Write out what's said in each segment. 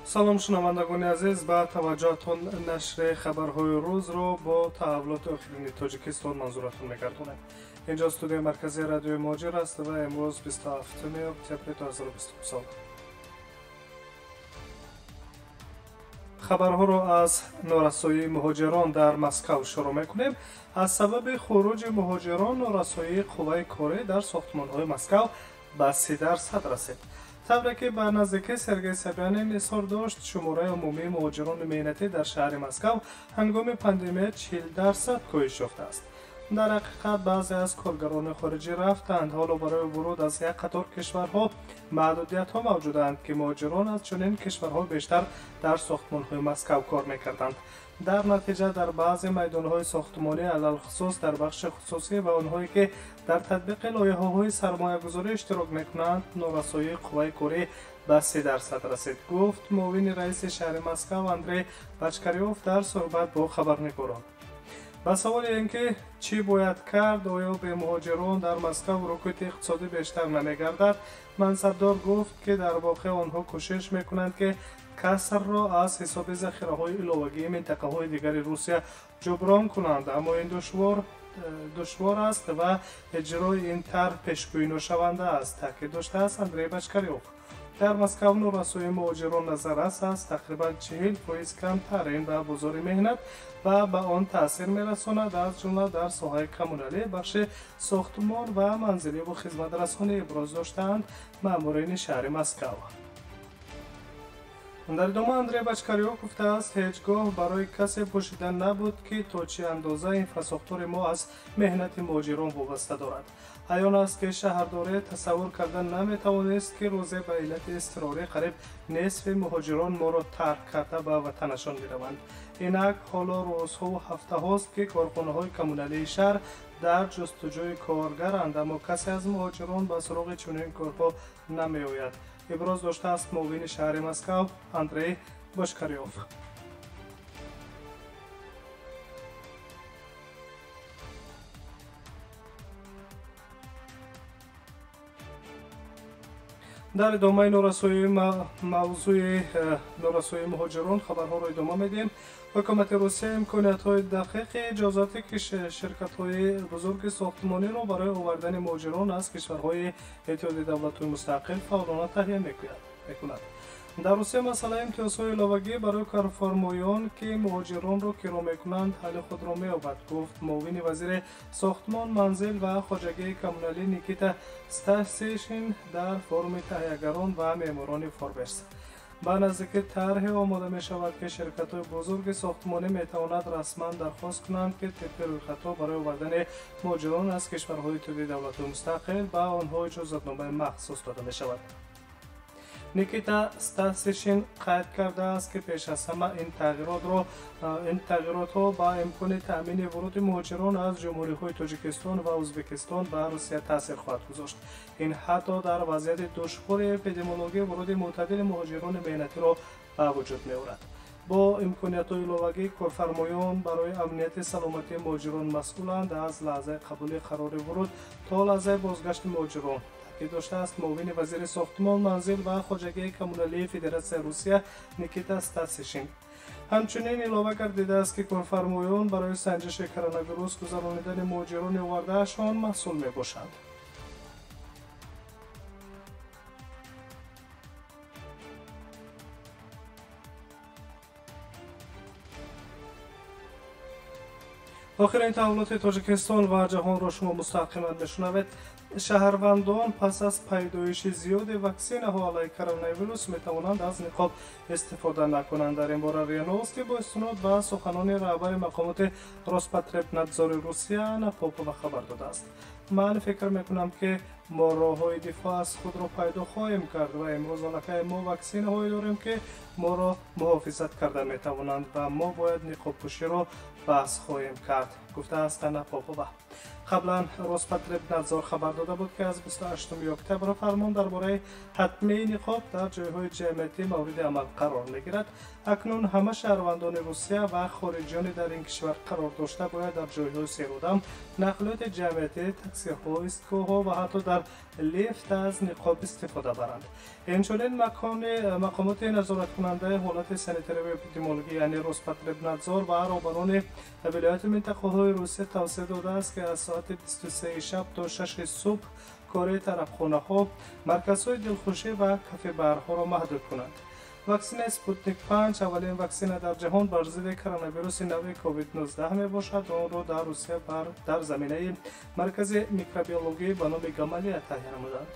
салом шунавандагони азиз, ба таваҷҷӯҳатон нашри хабарҳои рӯзро бо таҳаввулоти охирини Тоҷикистон манзуратон мегардонем. Инҷо студияи марказии радиои Моҷир аст ва имрӯз 27 октябри 2022 сол. хабарҳоро аз норасоии муҳоҷирон дар Москав шурӯъ мекунем. аз сабаби хуруҷи муҳоҷирон норасоии қувваи корӣ дар сохтмонҳои Москав ба 30% расид. тавре ки ба наздикии Сергей Собянин изҳор дошт, шумораи умумии муҳоҷирони меҳнатӣ дар шаҳри Москав ҳангоми пандемия 40% коҳиш ёфтааст. дар ҳақиқат баъзе аз коргарони хориҷӣ рафтанд, ҳоло барои вуруд аз як қатор кишварҳо маҳдудиятҳо мавҷуданд, ки муҳоҷирон аз чунин кишварҳо бештар дар сохтмонҳои Москав кор мекарданд. дар натиҷа дар баъзе майдонҳои сохтмонӣ, алалхусус дар бахши хусусӣ ва онҳое ки дар татбиқи лоиҳаҳои сармоягузорӣ иштирок мекунанд, норасоии қувваи корӣ ба 30% расид, гуфт муовини раиси шаҳри Москав Андрей Бочкарёв дар суҳбат бо хабарнигорон. ба саволи ин ки чӣ бояд кард, оё бе муҳоҷирон дар Москав рукуди иқтисодӣ бештар намегардад, мансабдор гуфт, ки дар воқеъ онҳо кӯшиш мекунанд ки касрро аз ҳисоби захираҳои иловагии минтақаҳои дигари Русия ҷуброн кунанд, аммо ин душвор аст ва иҷрои ин тарҳ пешгӯиношаванда аст, таъкид доштааст Андрей Бочкарёв. дар Москав норасоии муҳоҷирон назаррас аст, тақрибан 40% камтарин ба бозори меҳнат ва ба он таъсир мерасонад, аз ҷумла дар соҳаи коммуналӣ, бахши сохтмон ва манзиливу хизматрасонӣ, иброз доштаанд маъмурини шаҳри Москав. дар идома Андрей Бочкарёв гуфтааст, ҳеҷ гоҳ барои касе пӯшида набуд, ки то чӣ андоза инфрасохтури мо аз меҳнати муҳоҷирон вобаста дорад. аён аст, ки шаҳрдорӣ тасаввур карда наметавонист, ки рӯзе ба иллати изтирорӣ қариб нисфи муҳоҷирон моро тарк карда ба ватанашон мераванд. инак ҳоло рӯзҳову ҳафтаҳост, ки корхонаҳои коммуналии шаҳр дар ҷустуҷӯи коргаранд, аммо касе аз муҳоҷирон ба суроғи чунин корҳо намеояд, иброз доштааст муовини шаҳри Москав Андрей Бочкарёв. дар идомаи мавзӯи норасоии муҳоҷирон хабарҳоро идома медиҳем. ҳукумати Русия имкониятҳои дақиқи иҷозати ширкатҳои бузурги сохтмониро барои овардани муҳоҷирон аз кишварҳои иттиҳоди давлатҳои мустақил фаъолона таҳия мекунад. дар Русия масъалаи имтиёзҳои иловагӣ барои корфармоён, ки муҳоҷиронро киро мекунанд, ҳалли худро меёбад, гуфт муовини вазири сохтмон, манзил ва хоҷагии коммуналӣ Никита Стасишин дар форуми таҳиягарон ва меъморони Forbes. ба наздикӣ тарҳе омода мешавад, ки ширкатҳои бузурги сохтмонӣ метавонанд расман дархост кунанд, ки тибқи рӯйхатҳо барои овардани муҳоҷирон аз кишварҳои иттиҳоди давлатҳои мустақил ба онҳо иҷозатномаи махсус дода мешавад. Никита Стасишин қайд кардааст, ки пеш аз ҳама ин тағйиротҳо ба имкони таъмини вуруди муҳоҷирон аз ҷумҳуриҳои Тоҷикистон ва Ӯзбекистон ба Русия таъсир хоҳад гузошт. ин ҳатто дар вазъияти душвори эпидемиологӣ вуруди мӯътадили муҳоҷирони меҳнатиро ба вуҷуд меорад. бо имкониятҳои иловагӣ корфармоён барои амнияти саломатии муҳоҷирон масъуланд, аз лаҳзаи қабули қарори вуруд то лаҳзаи бозгашти муҳоҷирон, таъкид доштааст муовини вазири сохтмон, манзил ва хоҷагии коммуналии Федератсияи Русия Никита Стасишин. ҳамчунин илова гардидааст, ки корфармоён барои санҷиши коронавирус гузаронидани муҳоҷирони овардаашон масъул мебошанд. охирин таҳаввулоти Тоҷикистон ва ҷаҳонро шумо мустақиман мешунавед. шаҳрвандон пас аз пайдоиши зиёди ваксинаҳо алайҳи коронавирус метавонанд аз ниқоб истифода накунанд. дар ин бора РИА Новости бо истинод ба суханони раҳбари мақомоти Роспотребнадзори Русия Анна Попова хабар додааст. ман фикр мекунам, ки мо роҳҳои дифоъ аз худро пайдо хоҳем кард ва имрӯз аллакай мо ваксинаҳое дорем, ки моро муҳофизат карда метавонанд ва мо бояд ниқобпӯширо баҳс хоҳем кард, гуфтааст Анна Попова. қаблан Роспотребнадзор хабар дода буд, ки аз 28 октябр фармон дар бораи ҳатмии ниқоб дар ҷойҳои ҷамъиятӣ мавриди амал қарор мегирад. акнун ҳама шаҳрвандони Русия ва хориҷиёни дар ин кишвар қарор дошта бояд дар ҷойҳои серодам, нақлиёти ҷамъиятӣ, таксиҳо, истгоҳҳо ва ҳатто дар لیفت از نقاب استفاده برند. اینچنین مقامات نظارت کننده حالت سانیتری و اپیدمیولوژی یعنی روسپاتربنادزور و رهبران ولایت منطقه های روسیه توصیه داده است که از ساعت 23 شب تا 6 صبح کار طرفخانه ها، مرکزهای دلخوشی و کافه بارها را محدود کنند. واکسن اسپوتنیک 5 اولین واکسن در جهان بر ضد کرونا ویروس نو کووید 19 می باشد. آن را در روسیه در زمینه مرکز میکروبیولوژی به نام گامالیه تهیه نمودند.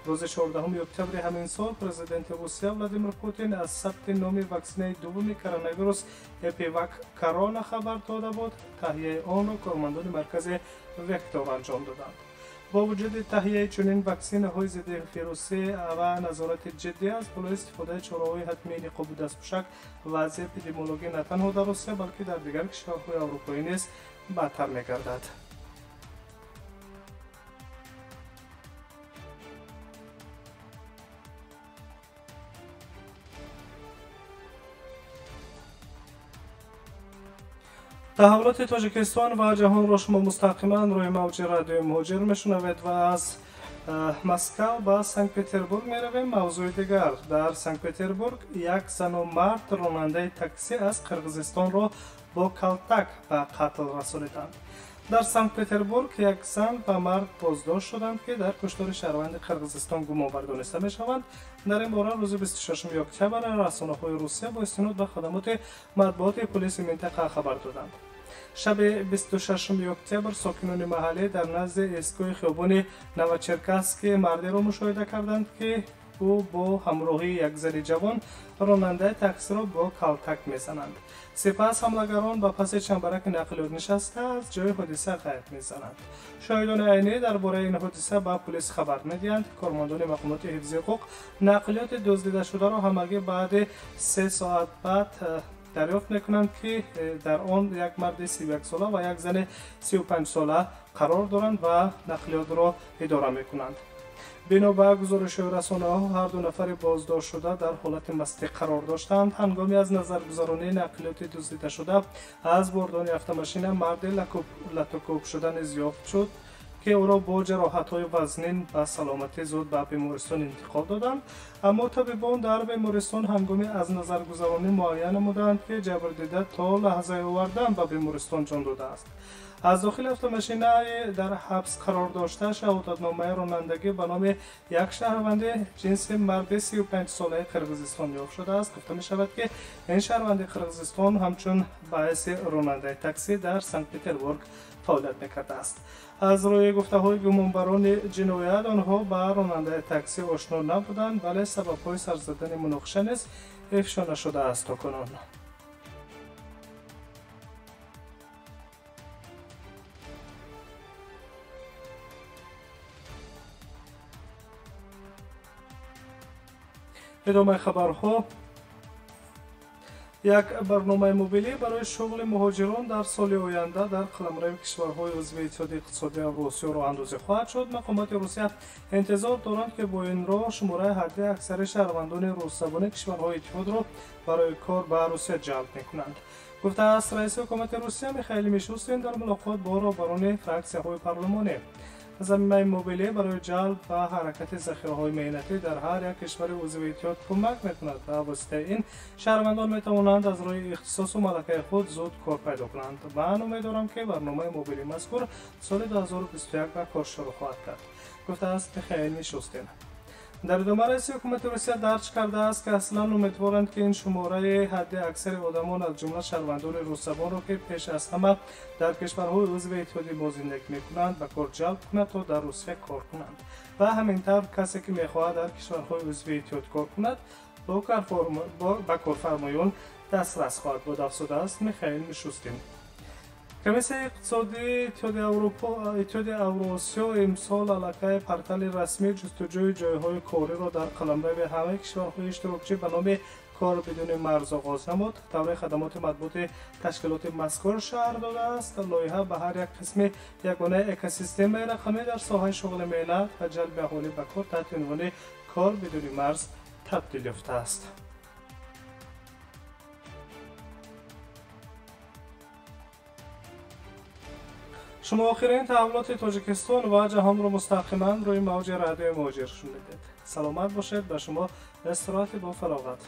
روز 14 اکتبر همین سال پرزیدنت روسیه ولادیمیر پوتین از ثبت نام واکسن دوم کرونا ویروس اپیواک کرونا خبر داده بود. تهیه آن را کارمندان مرکز وکتور انجام دادند. با وجود تهیه چنین واکسن های ضد ویروسی و نظارت جدی از بالای استفاده چراهای حتمی نقاب و دستپوشک، وضع اپیدمیولوژی نه تنها در روسیه بلکه در دیگر کشورهای اروپایی نیز بدتر می‌گردد. تحولات تاجیکستان و جهان را شما مستقیما روی موج رادیو مهاجر میشنوید و از مسکو به سنت پتربورگ می رویم. موضوع دیگر: در سنت پتربورگ یک زن و مرد راننده تاکسی از قرقیزستان را با کلتک به قتل رسانیدند. در سنت پتربورگ یک زن و مرد بازداشت شدند که در کشتار شهروند قرقیزستان گمانبر دانسته می شوند. در این باره روز 26 اکتبر رسانه‌های روسیه با استناد به خدمات مطبوعات پلیس منطقه خبر دادند. شب 26 اکتبر ساکنان محله در نزد ایستگاه خیابان نوچرکاسکی مردی را مشاهده کردند که او با همراهی یک زن جوان راننده تاکسی را با کلتک میزنند. سپس حملگران با پس چنبرک نقلیات نشسته از جای حادثه غیب میزنند. شاهدان عینی درباره این حادثه به پلیس خبر میدهند. کارمندان مقامات حفظی حقوق نقلیات دزدیده شده را همگی بعد 3 ساعت بعد دریافت میکنند که در آن یک مرد 31 ساله و یک زن 35 ساله قرار دارند و نقلیات را اداره میکنند. بنا به گزارش رسانه‌ها هر دو نفر بازداشت شده در حالت مستی قرار داشتند. هنگامی از نظرگذرانی نقلیات دزدیده شده از بردان اتومبیل مرد لطوکوب شده نیز یافت شد که او را با جراحت‌های وزنین و سلامتی زود به بیمارستان انتقال دادند. اما طبیبان در بیمارستان هنگامی از نظرگذرانی معین نمودند که جبردیده تا لحظه آوردن به بیمارستان جان داده است. از داخل اتومبیل در حبس قرار داشته شهادتنامه رانندگی به نام یک شهروند جنس مرد 35 ساله قرقیزستان یافت شده است. گفته می شود که این شهروند قرقیزستان همچون باعث راننده تاکسی در سنت پتربورگ فعالیت میکرده است. از روی گفته‌های گمانبران جنایت آنها با راننده تاکسی آشنا نبودند ولی سبب‌های سر زدن مناقشه نیز افشا نشده است تاکنون. ادامه خبرها: یک برنامه موبیلی برای شغل مهاجران در سال آینده در قلمرو کشورهای عضو اتحاد اقتصادی اوراسیا راه اندازی خواهد شد. مقامات روسیه انتظار دارند که با این راه شماره حدی اکثر شهروندان روس‌زبان کشورهای اتحاد را برای کار به روسیه جلب می‌کنند. گفته است رئیس حکومت روسیه میخائیل میشوستین در ملاقات با رهبران فراکسی‌های پارلمانی. زمینه موبیلی برای جلب و حرکت ذخیره‌های معینتی در هر یک کشور عضو اتحاد کمک می‌کند. به واسطه این شهروندان می‌توانند از روی اختصاص و ملکه خود زود کار پیدا کنند. من امیدوارم که برنامه موبیلی مذکور سال 2021 به کار شروع خواهد کرد. گفته است میخائیل میشوستین. در ادامه رئیس حکومت روسیه درج کرده است که اصلا امیدوارند که این شماره حد اکثر آدمان از جمله شهروندان روس‌زبان را که پیش از همه در کشورهای عضو اتحاد ما زندگی می‌کنند به کار جلب کند تا در روسیه کار کنند و همینطور کسی که می‌خواهد در کشورهای عضو اتحاد کار کند با کارفرمایان دسترس خواهد بود. افزوده است میخائیل میشوستین. کمیسیون اقتصادی اتحاد اوراسیا امسال علیه پورتال رسمی جستجوی جایهای کاری را در قلمرو همه کشورهای اشتراکچی به نام کار بدون مرز آغاز نمود. دوره خدمات مطبوعات تشکیلات مذکور شهر داده است. لایحه به هر یک قسم یگانه اکوسیستم رقمی در ساحه شغل ملت و جلب اهالی به کار تحت عنوان کار بدون مرز تبدیل یافته است. شما آخرین تحولات تاجیکستان و جهان را مستقیما روی موج رادیو مهاجر شنیدید. سلامت باشید. به شما استراحت با فراغت.